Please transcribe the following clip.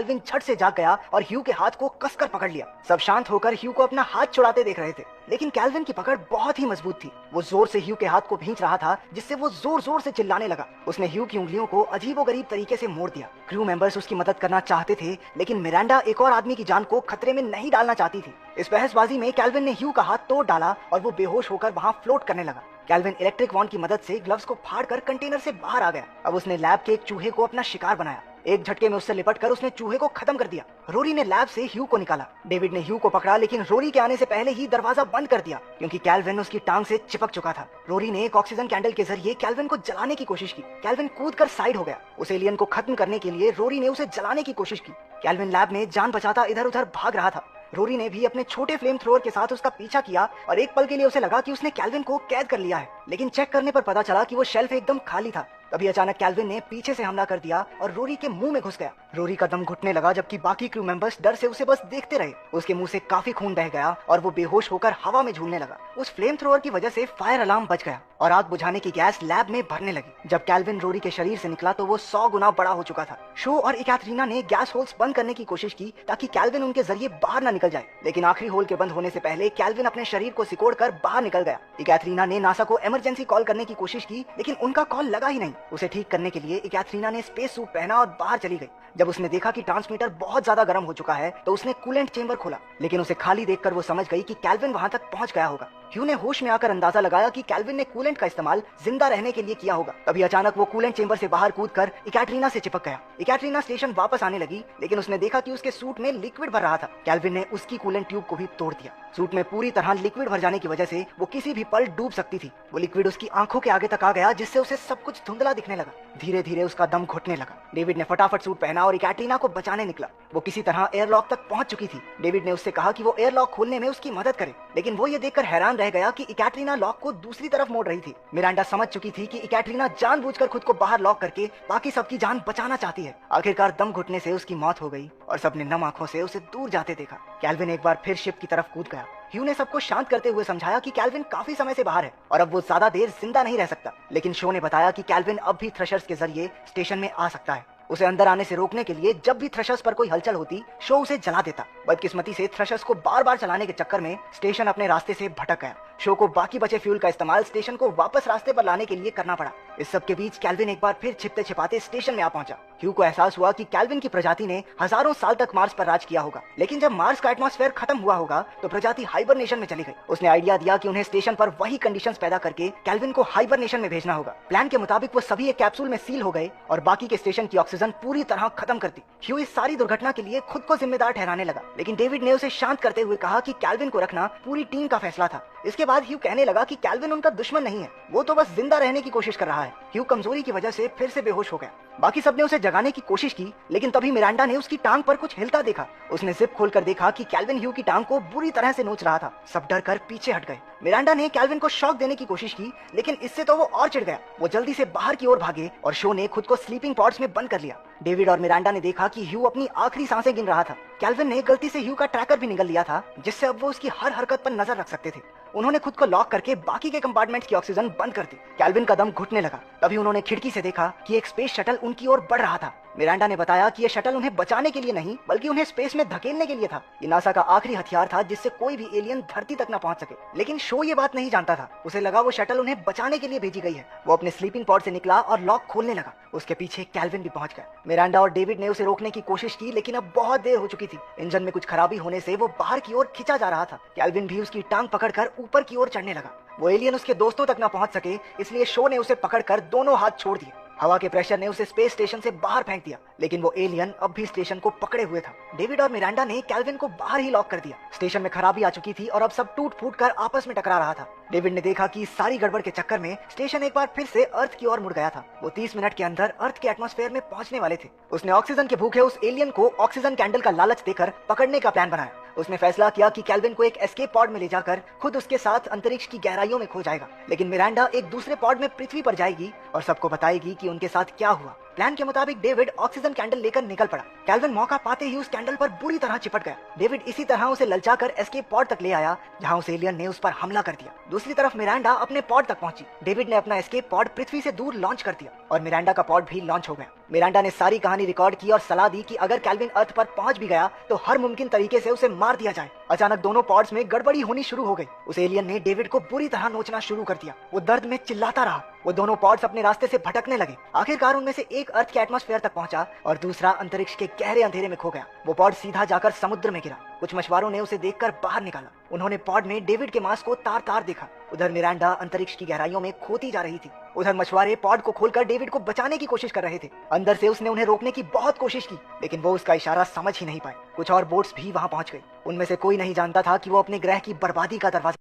Kelvin झट से जाग गया और ह्यू के हाथ को कसकर पकड़ लिया। सब शांत होकर ह्यू को अपना हाथ छुड़ाते देख रहे थे, लेकिन कैल्विन की पकड़ बहुत ही मजबूत थी। वो जोर से ह्यू के हाथ को भींच रहा था, जिससे वो जोर जोर से चिल्लाने लगा। उसने ह्यू की उंगलियों को अजीबोगरीब तरीके से मोड़ दिया। क्रू मेंबर्स उसकी मदद करना चाहते थे, लेकिन मिरांडा एक और आदमी की जान को खतरे में नहीं डालना चाहती थी। इस बहसबाजी में कैल्विन ने ह्यू का हाथ तोड़ डाला और वो बेहोश होकर वहां फ्लोट करने लगा। कैल्विन इलेक्ट्रिक वॉन्ड की मदद से ग्लव्स को फाड़कर कंटेनर से बाहर आ गया। अब उसने लैब के एक चूहे को अपना शिकार बनाया। एक झटके में उससे लिपटकर उसने चूहे को खत्म कर दिया। रोरी ने लैब से ह्यू को निकाला। डेविड ने ह्यू को पकड़ा, लेकिन रोरी के आने से पहले ही दरवाजा बंद कर दिया, क्योंकि कैल्विन उसकी टांग से चिपक चुका था। रोरी ने एक ऑक्सीजन कैंडल के जरिए कैल्विन को जलाने की कोशिश की। कैल्विन कूदकर साइड हो गया। उस एलियन को खत्म करने के लिए रोरी ने उसे जलाने की कोशिश की। कैल्विन लैब में जान बचाता इधर उधर भाग रहा था। रोरी ने भी अपने छोटे फ्लेम थ्रोअर के साथ उसका पीछा किया और एक पल के लिए उसे लगा कि उसने कैल्विन को कैद कर लिया है, लेकिन चेक करने पर पता चला कि वो शेल्फ एकदम खाली था। तभी अचानक कैल्विन ने पीछे से हमला कर दिया और रोरी के मुंह में घुस गया। रोरी का दम घुटने लगा, जबकि बाकी क्रू मेंबर्स डर से उसे बस देखते रहे। उसके मुंह से काफी खून बह गया और वो बेहोश होकर हवा में झूलने लगा। उस फ्लेम थ्रोअर की वजह से फायर अलार्म बज गया और आग बुझाने की गैस लैब में भरने लगी। जब कैल्विन रोरी के शरीर से निकला तो वो 100 गुना बड़ा हो चुका था। शो और इकैथरीना ने गैस होल्स बंद करने की कोशिश की ताकि कैल्विन उनके जरिए बाहर न निकल जाए, लेकिन आखिरी होल के बंद होने से पहले कैल्विन अपने शरीर को सिकोड़कर बाहर निकल गया। इकैथरीना ने नासा को इमरजेंसी कॉल करने की कोशिश की, लेकिन उनका कॉल लगा ही नहीं। उसे ठीक करने के लिए इकैथरीना ने स्पेस सूट पहना और बाहर चली गई। जब उसने देखा कि ट्रांसमीटर बहुत ज्यादा गर्म हो चुका है तो उसने कूलेंट चेंबर खोला, लेकिन उसे खाली देखकर वो समझ गई कि कैल्विन वहां तक पहुंच गया होगा। ह्यू ने होश में आकर अंदाजा लगाया कि कैल्विन ने कूलेंट का इस्तेमाल जिंदा रहने के लिए किया होगा। तभी अचानक वो कूलेंट चेंबर से बाहर कूदकर इकैटरीना से चिपक गया। इकैटरीना स्टेशन वापस आने लगी, लेकिन उसने देखा कि उसके सूट में लिक्विड भर रहा था। कैल्विन ने उसकी कूलेंट ट्यूब को भी तोड़ दिया। सूट में पूरी तरह लिक्विड भर जाने की वजह से वो किसी भी पल डूब सकती थी। वो लिक्विड उसकी आंखों के आगे तक आ गया, जिससे उसे सब कुछ धुंधला दिखने लगा। धीरे धीरे उसका दम घुटने लगा। डेविड ने फटाफट सूट पहना और इकैटरीना को बचाने निकला। वो किसी तरह एयरलॉक तक पहुंच चुकी थी। डेविड ने उससे कहा कि वो एयरलॉक खोलने में उसकी मदद करे, लेकिन वो ये देखकर हैरान रह गया कि इकैटरीना लॉक को दूसरी तरफ मोड़ रही थी। मिरांडा समझ चुकी थी कि इकैटरीना जानबूझकर खुद को बाहर लॉक करके बाकी सबकी जान बचाना चाहती है। आखिरकार दम घुटने से उसकी मौत हो गई और सबने नम आंखों से उसे दूर जाते देखा। कैल्विन एक बार फिर शिप की तरफ कूद गया। ह्यू ने सबको शांत करते हुए समझाया कि कैल्विन काफी समय से बाहर है और अब वो ज्यादा देर जिंदा नहीं रह सकता, लेकिन शो ने बताया कि कैल्विन अब भी थ्रशर्स के जरिए स्टेशन में आ सकता है। उसे अंदर आने से रोकने के लिए जब भी थ्रशर्स पर कोई हलचल होती, शो उसे जला देता। बदकिस्मती से थ्रशर्स को बार बार चलाने के चक्कर में स्टेशन अपने रास्ते से भटक गया। शो को बाकी बचे फ्यूल का इस्तेमाल स्टेशन को वापस रास्ते पर लाने के लिए करना पड़ा। इस सब के बीच कैल्विन एक बार फिर छिपते छिपाते स्टेशन में आ पहुंचा। ह्यू को एहसास हुआ कि कैल्विन की प्रजाति ने हजारों साल तक मार्स पर राज किया होगा, लेकिन जब मार्स का एटमॉस्फेयर खत्म हुआ होगा तो प्रजाति हाइबरनेशन में चली गई। उसने आइडिया दिया कि उन्हें स्टेशन पर वही कंडीशंस पैदा करके कैल्विन को हाइबरनेशन में भेजना होगा। प्लान के मुताबिक वो सभी एक कैप्सूल में सील हो गए और बाकी के स्टेशन की ऑक्सीजन पूरी तरह खत्म कर दी। ह्यू इस सारी दुर्घटना के लिए खुद को जिम्मेदार ठहराने लगा, लेकिन डेविड ने उसे शांत करते हुए कहा कि कैल्विन को रखना पूरी टीम का फैसला था। इसके बाद ह्यू कहने लगा कि कैल्विन उनका दुश्मन नहीं है, वो तो बस जिंदा रहने की कोशिश कर रहा है। ह्यू कमजोरी की वजह से फिर से बेहोश हो गया। बाकी सबने उसे जगाने की कोशिश की, लेकिन तभी मिरांडा ने उसकी टांग पर कुछ हिलता देखा। उसने जिप खोलकर देखा कि कैल्विन ह्यू की टांग को बुरी तरह से नोच रहा था। सब डर कर पीछे हट गए। मिरांडा ने कैल्विन को शॉक देने की कोशिश की, लेकिन इससे तो वो और चिढ़ गया। वो जल्दी से बाहर की ओर भागे और शो ने खुद को स्लीपिंग पॉड्स में बंद कर लिया। डेविड और मिरांडा ने देखा कि ह्यू अपनी आखिरी सांसें गिन रहा था। कैल्विन ने गलती से ह्यू का ट्रैकर भी निगल लिया था, जिससे अब वो उसकी हर हरकत पर नजर रख सकते थे। उन्होंने खुद को लॉक करके बाकी के कंपार्टमेंट्स की ऑक्सीजन बंद कर दी। कैल्विन का दम घुटने लगा। तभी उन्होंने खिड़की से देखा कि एक स्पेस शटल उनकी ओर बढ़ रहा था। मिरांडा ने बताया कि ये शटल उन्हें बचाने के लिए नहीं, बल्कि उन्हें स्पेस में धकेलने के लिए था। ये नासा का आखिरी हथियार था जिससे कोई भी एलियन धरती तक न पहुंच सके। लेकिन शो ये बात नहीं जानता था। उसे लगा वो शटल उन्हें बचाने के लिए भेजी गई है। वो अपने स्लीपिंग पॉड से निकला और लॉक खोलने लगा। उसके पीछे कैल्विन भी पहुंच गया। मिरांडा और डेविड ने उसे रोकने की कोशिश की, लेकिन अब बहुत देर हो चुकी थी। इंजन में कुछ खराबी होने से वो बाहर की ओर खिंचा जा रहा था। कैल्विन भी उसकी टांग पकड़कर ऊपर की ओर चढ़ने लगा। वो एलियन उसके दोस्तों तक न पहुंच सके, इसलिए शो ने उसे पकड़कर दोनों हाथ छोड़ दिए। हवा के प्रेशर ने उसे स्पेस स्टेशन से बाहर फेंक दिया, लेकिन वो एलियन अब भी स्टेशन को पकड़े हुए था। डेविड और मिरांडा ने कैल्विन को बाहर ही लॉक कर दिया। स्टेशन में खराबी आ चुकी थी और अब सब टूट फूट कर आपस में टकरा रहा था। डेविड ने देखा कि इस सारी गड़बड़ के चक्कर में स्टेशन एक बार फिर से अर्थ की ओर मुड़ गया था। वो 30 मिनट के अंदर अर्थ के एटमॉस्फेयर में पहुंचने वाले थे। उसने ऑक्सीजन के भूखे उस एलियन को ऑक्सीजन कैंडल का लालच देकर पकड़ने का प्लान बनाया। उसने फैसला किया कि कैल्विन को एक एस्केप पॉड में ले जाकर खुद उसके साथ अंतरिक्ष की गहराइयों में खो जाएगा, लेकिन मिरांडा एक दूसरे पॉड में पृथ्वी पर जाएगी और सबको बताएगी कि उनके साथ क्या हुआ। प्लान के मुताबिक डेविड ऑक्सीजन कैंडल लेकर निकल पड़ा। कैल्विन मौका पाते ही उस कैंडल पर बुरी तरह चिपट गया। डेविड इसी तरह उसे ललचाकर एस्केप पॉड तक ले आया, जहां उस एलियन ने उस पर हमला कर दिया। दूसरी तरफ मिरांडा अपने पॉड तक पहुंची। डेविड ने अपना एस्केप पॉड पृथ्वी से दूर लॉन्च कर दिया और मिरांडा का पॉड भी लॉन्च हो गया। मिरांडा ने सारी कहानी रिकॉर्ड की और सलाह दी कि अगर कैल्विन अर्थ पर पहुंच भी गया तो हर मुमकिन तरीके से उसे मार दिया जाए। अचानक दोनों पॉड्स में गड़बड़ी होनी शुरू हो गई। उस एलियन ने डेविड को बुरी तरह नोचना शुरू कर दिया। वो दर्द में चिल्लाता रहा। वो दोनों पॉड्स अपने रास्ते से भटकने लगे। आखिरकार उनमें से एक अर्थ के एटमॉस्फेयर तक पहुंचा और दूसरा अंतरिक्ष के गहरे अंधेरे में खो गया। वो पॉड सीधा जाकर समुद्र में गिरा। कुछ मछुआरों ने उसे देखकर बाहर निकाला। उन्होंने पॉड में डेविड के मांस को तार तार देखा। उधर मिरांडा अंतरिक्ष की गहराइयों में खोती जा रही थी। उधर मछुआरे पॉड को खोलकर डेविड को बचाने की कोशिश कर रहे थे। अंदर से उसने उन्हें रोकने की बहुत कोशिश की, लेकिन वो उसका इशारा समझ ही नहीं पाए। कुछ और बोट्स भी वहां पहुंच गई। उनमें से कोई नहीं जानता था कि वो अपने ग्रह की बर्बादी का दरवाजा